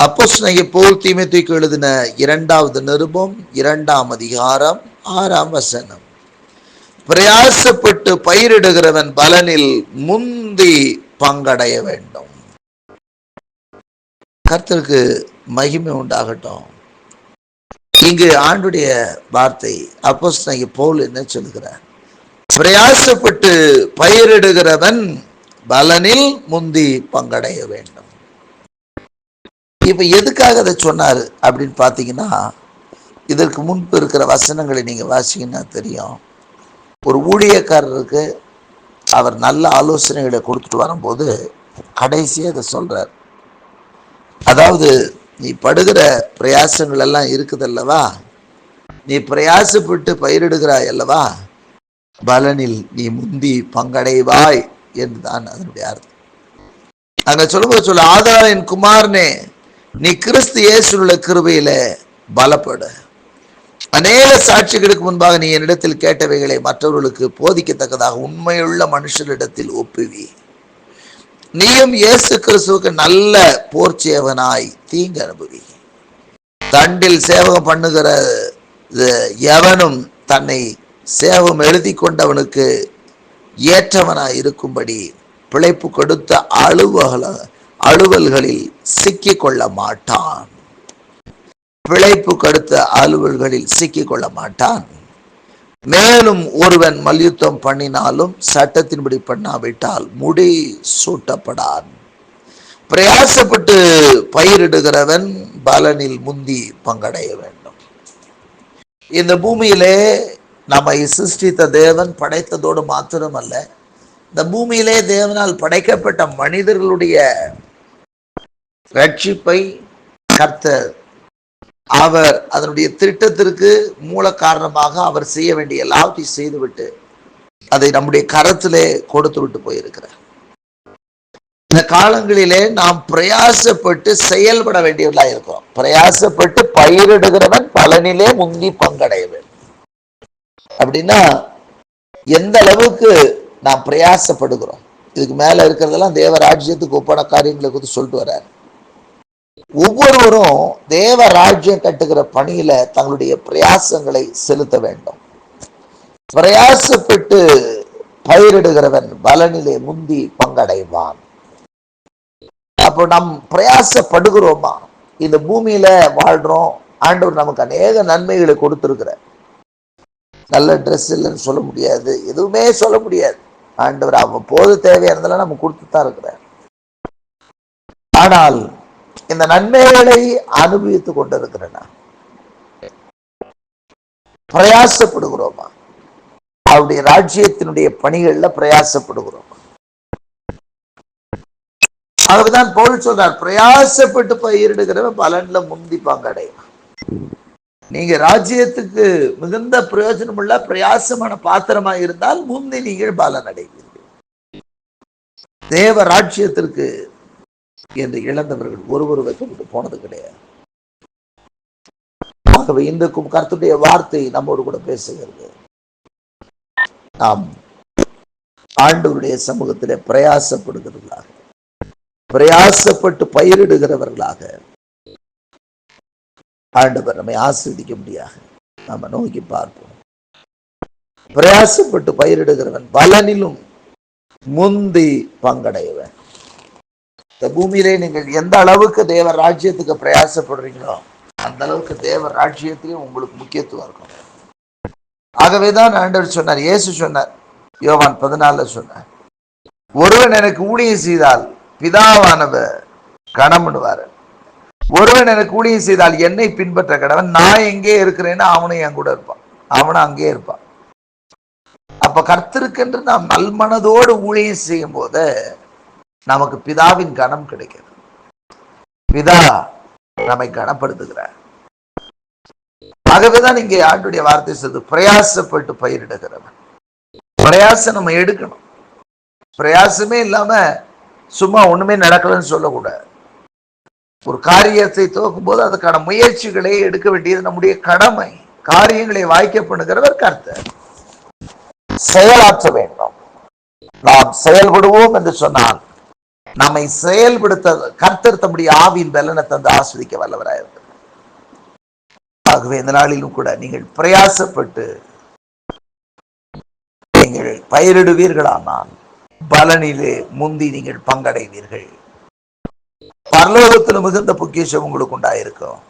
அப்போஸ்தலனாகிய பவுல் தீமோத்தேயுக்கு எழுதின 2வது நிருபம் 2ஆம் அதிகாரம் 6ஆம் வசனம். பிரயாசப்பட்டு பயிரிடுகிறவன் பலனில் முந்தி பங்கடைய வேண்டும். கர்த்தருக்கு மகிமை உண்டாகட்டும். இங்கு ஆண்டுடைய வார்த்தை அப்போஸ்தலனாகிய பவுல் என்ன சொல்கிறார்? பிரயாசப்பட்டு பயிரிடுகிறவன் பலனில் முந்தி பங்கடைய வேண்டும். இப்ப எதுக்காக அதை சொன்னாரு அப்படின்னு பார்த்தீங்கன்னா, இதற்கு முன்பு இருக்கிற வசனங்களை நீங்க வாசிங்கன்னா தெரியும். ஒரு ஊழியக்காரருக்கு அவர் நல்ல ஆலோசனைகளை கொடுத்துட்டு வரும்போது கடைசியாக அதை சொல்றார். அதாவது நீ படுகிற பிரயாசங்கள் எல்லாம் இருக்குது அல்லவா, நீ பிரயாசப்பட்டு பயிரிடுகிறாய் அல்லவா, பலனில் நீ முந்தி பங்கடைவாய் என்றுதான் அதனுடைய அர்த்தம். அங்க சொல்லும்போது ஆதலால் என் குமாரனே, நீ கிறிஸ்து இயேசுவுள்ள கிருபையில பலப்படு. அநேக சாட்சிகளுக்கு முன்பாக நீ என்னிடத்தில் கேட்டவைகளை மற்றவர்களுக்கு போதிக்கத்தக்கதாக உண்மையுள்ள மனுஷரிடத்தில் ஒப்புவி. நீயும் இயேசு கிறிஸ்துவுக்கு நல்ல போர்ச்சேவனாய் தீங்கு அனுபவி. தண்டில் சேவகம் பண்ணுகிற எவனும் தன்னை சேவம் எழுதி கொண்டவனுக்கு ஏற்றவனாய் இருக்கும்படி பிழைப்பு கொடுத்த அலுவல்களில் சிக்கிக் கொள்ள மாட்டான். பிழைப்பு கொடுத்த அலுவல்களில் சிக்கிக் கொள்ள மாட்டான். மேலும் ஒருவன் மல்யுத்தம் பண்ணினாலும் சட்டத்தின்படி பண்ணாவிட்டால் முடி சூட்டப்படான். பிரயாசப்பட்டு பயிரிடுகிறவன் பலனில் முந்தி பங்கடைய வேண்டும். இந்த பூமியிலே நம்மை சிருஷ்டித்த தேவன் படைத்ததோடு மாத்திரமல்ல, இந்த பூமியிலே தேவனால் படைக்கப்பட்ட மனிதர்களுடைய ரட்சிப்பை கர்த்தர் அவர் அதனுடைய திட்டத்திற்கு மூல காரணமாக அவர் செய்ய வேண்டிய எல்லாத்தையும் செய்துவிட்டு அதை நம்முடைய கரத்திலே கொடுத்து விட்டு போயிருக்கிறார். இந்த காலங்களிலே நாம் பிரயாசப்பட்டு செயல்பட வேண்டியவர்களாக இருக்கிறோம். பிரயாசப்பட்டு பயிரிடுகிறவன் பலனிலே முந்தி பங்கடைய வேண்டும். அப்படின்னா எந்த அளவுக்கு நாம் பிரயாசப்படுகிறோம். இதுக்கு மேல இருக்கிறதெல்லாம் தேவ ராஜ்யத்துக்கு ஒப்பான காரியங்களை குறித்து சொல்லிட்டு வர்றாரு. ஒவ்வொருவரும் தேவ ராஜ்யம் கட்டுகிற பணியில தங்களுடைய பிரயாசங்களை செலுத்த வேண்டும். பிரயாசப்பட்டு பயிரிடுகிறவன் பலனிலே முந்தி பங்கடைவான். அப்போ நம் பிரயாசப்படுகிறோமா? இந்த பூமியில வாழ்றோம். ஆண்டவர் நமக்கு அநேக நன்மைகளை கொடுத்திருக்கிற. நல்ல ட்ரெஸ் இல்லைன்னு சொல்ல முடியாது, எதுவுமே சொல்ல முடியாது. ஆண்டவர் அவன் போது தேவையானதெல்லாம் நம்ம கொடுத்துதான் இருக்கிறார். ஆனால் இந்த நன்மைகளை அனுபவித்துக் கொண்டிருக்கிறேன். பிரயாசப்படுகிறோமா? அவருடைய ராஜ்யத்தினுடைய பணிகள்ல பிரயாசப்படுகிறோமா? ஆகவேதான் பவுல் சொல்றார், பிரயாசப்பட்டு பயிரிடுகிறவன் பலன்ல முந்தி பங்கடைவான். நீங்க ராஜ்யத்துக்கு மிகுந்த பிரயோஜனம் உள்ள பிரயாசமான பாத்திரமா இருந்தால் முந்தி நீங்கள் பலன் அடைவீர்கள். தேவ ராஜ்யத்திற்கு என்று இழந்தவர்கள் ஒருவர் வைக்கப்பட்டு போனது கிடையாது. ஆகவே இன்றைக்கும் கர்த்தருடைய வார்த்தை நம்மோடு கூட பேசுகிறது. நாம் ஆண்டவருடைய சமூகத்திலே பிரயாசப்படுகிறவர்களாக, பிரயாசப்பட்டு பயிரிடுகிறவர்களாக ஆண்டவர் நம்மை ஆசீர்வதிக்க முடியாது. நாம நோக்கி பார்ப்போம். பிரயாசப்பட்டு பயிரிடுகிறவன் பலனிலும் முந்தி பங்கடையவன். இந்த பூமியிலே நீங்கள் எந்த அளவுக்கு தேவ ராஜ்யத்துக்கு பிரயாசப்படுறீங்களோ அந்த அளவுக்கு தேவ ராஜ்யத்திலே உங்களுக்கு முக்கியத்துவம் இருக்கும். ஆகவேதான் ஆண்டவர் சொன்னார், இயேசு சொன்னார், யோவான் 14 சொன்னார், ஒருவன் எனக்கு ஊழியம் செய்தால் பிதாவானவர் கனமிடுவார். ஒருவன் எனக்கு ஊழியம் செய்தால் என்னை பின்பற்ற கடவன். நான் எங்கே இருக்கிறேன்னு அவனும் என் கூட இருப்பான், அவனும் அங்கே இருப்பான். அப்ப கர்த்தருக்கென்று நாம் நல்மனதோடு ஊழியம் செய்யும் போது நமக்கு பிதாவின் கனம் கிடைக்கிறது. பிதா நம்மை கனப்படுத்துகிறார். ஆகவேதான் இங்கே ஆண்டுடைய வார்த்தை சொல்றது, பிரயாசப்பட்டு பயிரிடுகிறவன். பிரயாசம் நம்ம எடுக்கணும். பிரயாசமே இல்லாம சும்மா ஒண்ணுமே நடக்கலன்னு சொல்லக்கூடாது. ஒரு காரியத்தை துவக்கும் போது அதுக்கான முயற்சிகளை எடுக்க வேண்டியது நம்முடைய கடமை. காரியங்களை வாய்க்க பண்ணுகிறவர் கர்த்தர். செயலாற்ற வேண்டும். நாம் செயல்படுவோம் என்று சொன்னால் நம்மை செயல்படுத்த கர்த்தர் தம்முடைய ஆவியின் பலனை தந்து ஆஸ்வதிக்க வல்லவராயிருக்கிறார். ஆகவே இந்த நாளிலும் கூட நீங்கள் பிரயாசப்பட்டு நீங்கள் பயிரிடுவீர்களானால் பலனிலே முந்தி நீங்கள் பங்கடைவீர்கள். பரலோகத்தில் மிகுந்த பொக்கிஷம் உங்களுக்கு உண்டாயிருக்கும்.